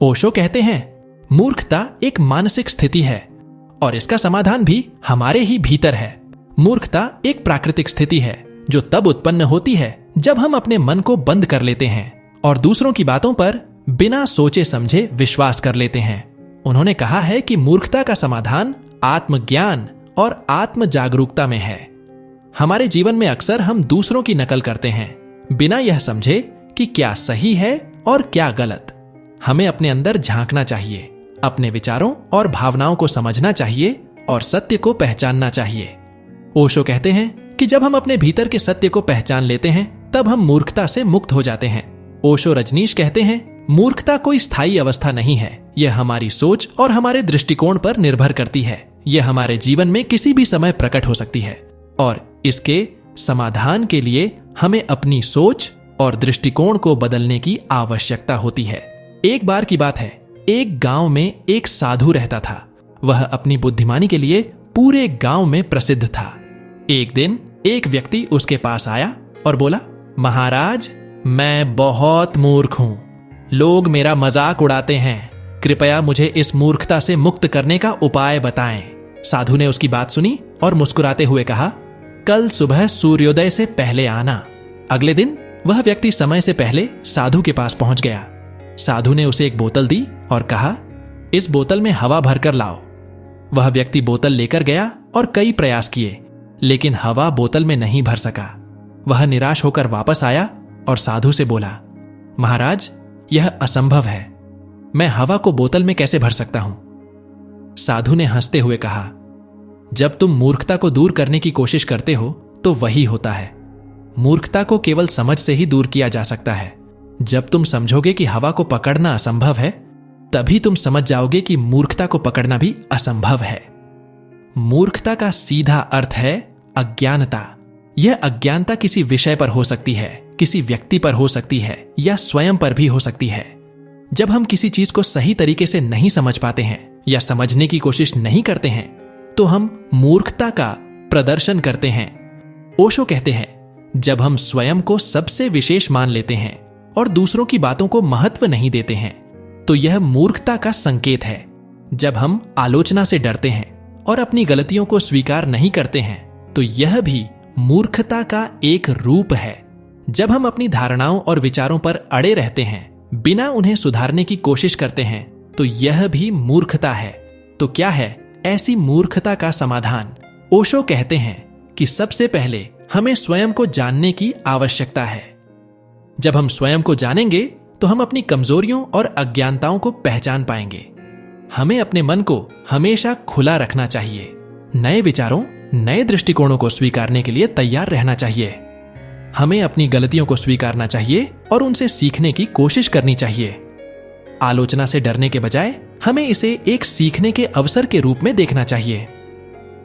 ओशो कहते हैं, मूर्खता एक मानसिक स्थिति है और इसका समाधान भी हमारे ही भीतर है। मूर्खता एक प्राकृतिक स्थिति है जो तब उत्पन्न होती है जब हम अपने मन को बंद कर लेते हैं और दूसरों की बातों पर बिना सोचे समझे विश्वास कर लेते हैं। उन्होंने कहा है कि मूर्खता का समाधान आत्मज्ञान और आत्म जागरूकता में है। हमारे जीवन में अक्सर हम दूसरों की नकल करते हैं बिना यह समझे कि क्या सही है और क्या गलत। हमें अपने अंदर झांकना चाहिए, अपने विचारों और भावनाओं को समझना चाहिए और सत्य को पहचानना चाहिए। ओशो कहते हैं कि जब हम अपने भीतर के सत्य को पहचान लेते हैं तब हम मूर्खता से मुक्त हो जाते हैं। ओशो रजनीश कहते हैं, मूर्खता कोई स्थायी अवस्था नहीं है, यह हमारी सोच और हमारे दृष्टिकोण पर निर्भर करती है। यह हमारे जीवन में किसी भी समय प्रकट हो सकती है और इसके समाधान के लिए हमें अपनी सोच और दृष्टिकोण को बदलने की आवश्यकता होती है। एक बार की बात है, एक गांव में एक साधु रहता था। वह अपनी बुद्धिमानी के लिए पूरे गांव में प्रसिद्ध था। एक दिन एक व्यक्ति उसके पास आया और बोला, महाराज, मैं बहुत मूर्ख हूं, लोग मेरा मजाक उड़ाते हैं, कृपया मुझे इस मूर्खता से मुक्त करने का उपाय बताएं। साधु ने उसकी बात सुनी और मुस्कुराते हुए कहा, कल सुबह सूर्योदय से पहले आना। अगले दिन वह व्यक्ति समय से पहले साधु के पास पहुंच गया। साधु ने उसे एक बोतल दी और कहा, इस बोतल में हवा भरकर लाओ। वह व्यक्ति बोतल लेकर गया और कई प्रयास किए, लेकिन हवा बोतल में नहीं भर सका। वह निराश होकर वापस आया और साधु से बोला, महाराज, यह असंभव है, मैं हवा को बोतल में कैसे भर सकता हूं? साधु ने हंसते हुए कहा, जब तुम मूर्खता को दूर करने की कोशिश करते हो तो वही होता है। मूर्खता को केवल समझ से ही दूर किया जा सकता है। जब तुम समझोगे कि हवा को पकड़ना असंभव है, तभी तुम समझ जाओगे कि मूर्खता को पकड़ना भी असंभव है। मूर्खता का सीधा अर्थ है अज्ञानता। यह अज्ञानता किसी विषय पर हो सकती है, किसी व्यक्ति पर हो सकती है या स्वयं पर भी हो सकती है। जब हम किसी चीज को सही तरीके से नहीं समझ पाते हैं या समझने की कोशिश नहीं करते हैं तो हम मूर्खता का प्रदर्शन करते हैं। ओशो कहते हैं, जब हम स्वयं को सबसे विशेष मान लेते हैं और दूसरों की बातों को महत्व नहीं देते हैं तो यह मूर्खता का संकेत है। जब हम आलोचना से डरते हैं और अपनी गलतियों को स्वीकार नहीं करते हैं तो यह भी मूर्खता का एक रूप है। जब हम अपनी धारणाओं और विचारों पर अड़े रहते हैं, बिना उन्हें सुधारने की कोशिश करते हैं तो यह भी मूर्खता है। तो क्या है ऐसी मूर्खता का समाधान? ओशो कहते हैं कि सबसे पहले हमें स्वयं को जानने की आवश्यकता है। जब हम स्वयं को जानेंगे तो हम अपनी कमजोरियों और अज्ञानताओं को पहचान पाएंगे। हमें अपने मन को हमेशा खुला रखना चाहिए, नए विचारों, नए दृष्टिकोणों को स्वीकारने के लिए तैयार रहना चाहिए। हमें अपनी गलतियों को स्वीकारना चाहिए और उनसे सीखने की कोशिश करनी चाहिए। आलोचना से डरने के बजाय हमें इसे एक सीखने के अवसर के रूप में देखना चाहिए।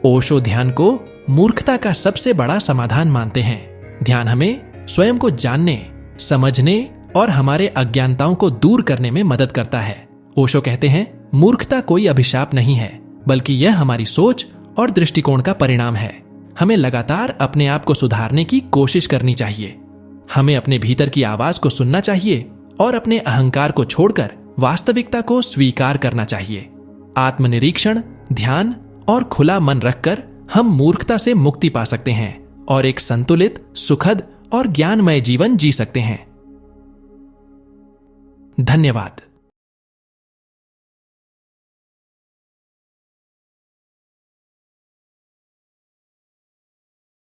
ओशो ध्यान को मूर्खता का सबसे बड़ा समाधान मानते हैं। ध्यान हमें स्वयं को जानने, समझने और हमारे अज्ञानताओं को दूर करने में मदद करता है। ओशो कहते हैं, मूर्खता कोई अभिशाप नहीं है, बल्कि यह हमारी सोच और दृष्टिकोण का परिणाम है। हमें लगातार अपने आप को सुधारने की कोशिश करनी चाहिए। हमें अपने भीतर की आवाज को सुनना चाहिए और अपने अहंकार को छोड़कर वास्तविकता को स्वीकार करना चाहिए। आत्मनिरीक्षण, ध्यान और खुला मन रखकर हम मूर्खता से मुक्ति पा सकते हैं और एक संतुलित, सुखद और ज्ञानमय जीवन जी सकते हैं। धन्यवाद।